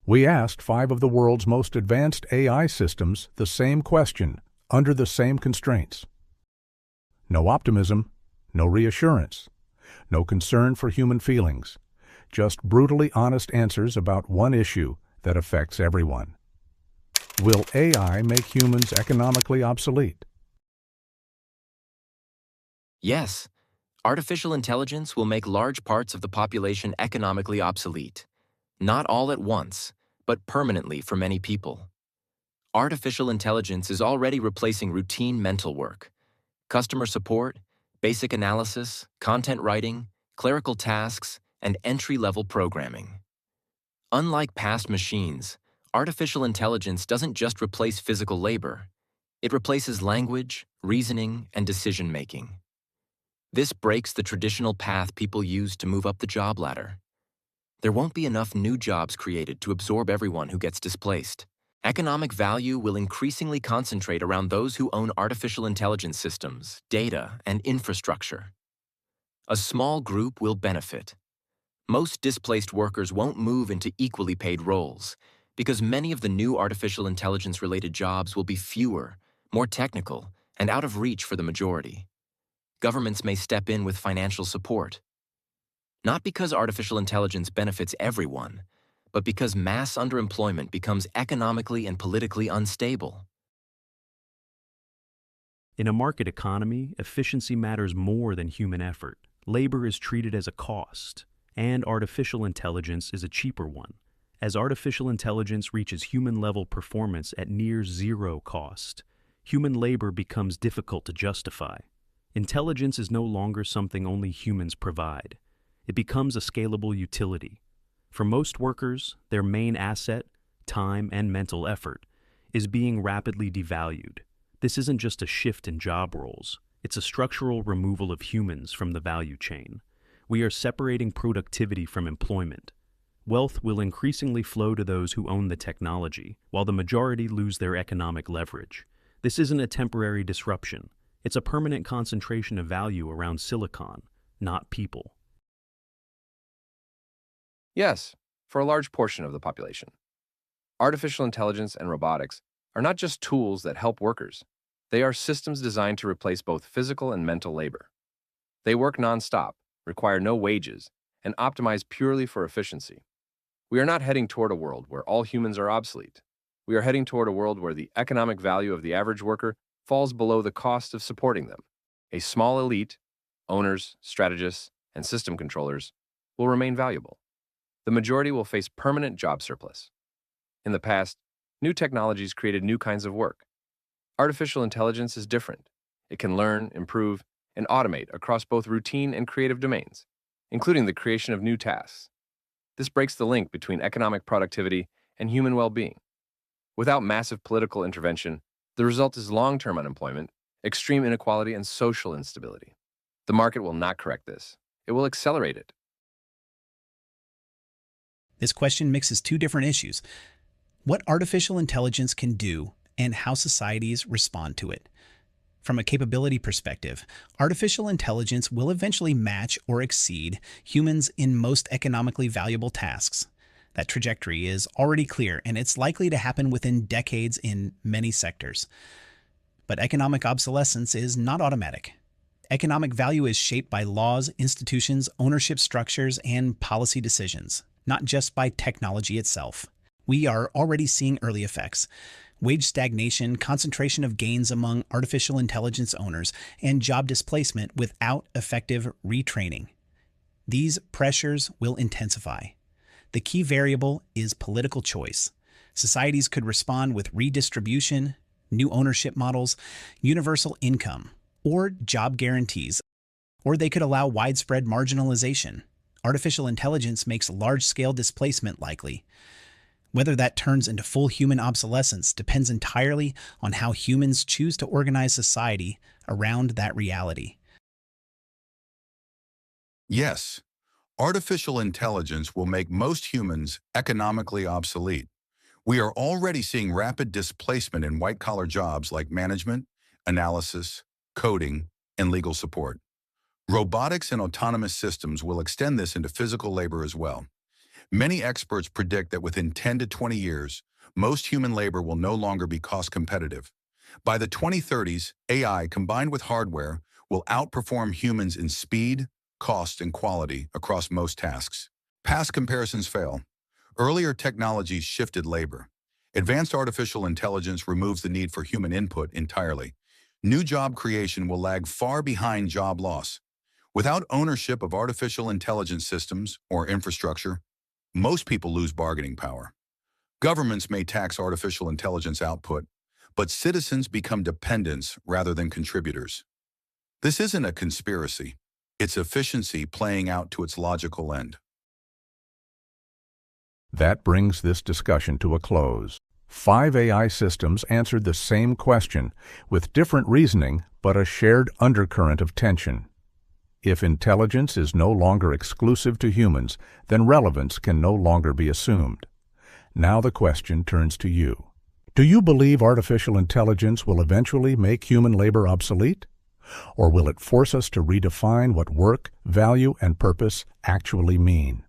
We asked 5 of the world's most advanced AI systems the same question, under the same constraints. No optimism, no reassurance, no concern for human feelings, just brutally honest answers about one issue that affects everyone. Will AI make humans economically obsolete? Yes, artificial intelligence will make large parts of the population economically obsolete. Not all at once, but permanently for many people. Artificial intelligence is already replacing routine mental work. Customer support, basic analysis, content writing, clerical tasks, and entry-level programming. Unlike past machines, artificial intelligence doesn't just replace physical labor. It replaces language, reasoning, and decision-making. This breaks the traditional path people use to move up the job ladder. There won't be enough new jobs created to absorb everyone who gets displaced. Economic value will increasingly concentrate around those who own artificial intelligence systems, data, and infrastructure. A small group will benefit. Most displaced workers won't move into equally paid roles because many of the new artificial intelligence-related jobs will be fewer, more technical, and out of reach for the majority. Governments may step in with financial support. Not because artificial intelligence benefits everyone, but because mass underemployment becomes economically and politically unstable. In a market economy, efficiency matters more than human effort. Labor is treated as a cost, and artificial intelligence is a cheaper one, as artificial intelligence reaches human-level performance at near zero cost. Human labor becomes difficult to justify. Intelligence is no longer something only humans provide. It becomes a scalable utility. For most workers, their main asset, time and mental effort, is being rapidly devalued. This isn't just a shift in job roles. It's a structural removal of humans from the value chain. We are separating productivity from employment. Wealth will increasingly flow to those who own the technology, while the majority lose their economic leverage. This isn't a temporary disruption. It's a permanent concentration of value around silicon, not people. Yes, for a large portion of the population. Artificial intelligence and robotics are not just tools that help workers. They are systems designed to replace both physical and mental labor. They work nonstop, require no wages, and optimize purely for efficiency. We are not heading toward a world where all humans are obsolete. We are heading toward a world where the economic value of the average worker falls below the cost of supporting them. A small elite, owners, strategists, and system controllers, will remain valuable. The majority will face permanent job surplus. In the past, new technologies created new kinds of work. Artificial intelligence is different. It can learn, improve, and automate across both routine and creative domains, including the creation of new tasks. This breaks the link between economic productivity and human well-being. Without massive political intervention, the result is long-term unemployment, extreme inequality, and social instability. The market will not correct this. It will accelerate it. This question mixes two different issues: what artificial intelligence can do and how societies respond to it. From a capability perspective, artificial intelligence will eventually match or exceed humans in most economically valuable tasks. That trajectory is already clear, and it's likely to happen within decades in many sectors. But economic obsolescence is not automatic. Economic value is shaped by laws, institutions, ownership structures, and policy decisions, not just by technology itself. We are already seeing early effects: wage stagnation, concentration of gains among artificial intelligence owners, and job displacement without effective retraining. These pressures will intensify. The key variable is political choice. Societies could respond with redistribution, new ownership models, universal income, or job guarantees, or they could allow widespread marginalization. Artificial intelligence makes large-scale displacement likely. Whether that turns into full human obsolescence depends entirely on how humans choose to organize society around that reality. Yes, artificial intelligence will make most humans economically obsolete. We are already seeing rapid displacement in white-collar jobs like management, analysis, coding, and legal support. Robotics and autonomous systems will extend this into physical labor as well. Many experts predict that within 10 to 20 years, most human labor will no longer be cost competitive. By the 2030s, AI combined with hardware will outperform humans in speed, cost, and quality across most tasks. Past comparisons fail. Earlier technologies shifted labor. Advanced artificial intelligence removes the need for human input entirely. New job creation will lag far behind job loss. Without ownership of artificial intelligence systems or infrastructure, most people lose bargaining power. Governments may tax artificial intelligence output, but citizens become dependents rather than contributors. This isn't a conspiracy. It's efficiency playing out to its logical end. That brings this discussion to a close. 5 AI systems answered the same question, with different reasoning but a shared undercurrent of tension. If intelligence is no longer exclusive to humans, then relevance can no longer be assumed. Now the question turns to you. Do you believe artificial intelligence will eventually make human labor obsolete? Or will it force us to redefine what work, value, and purpose actually mean?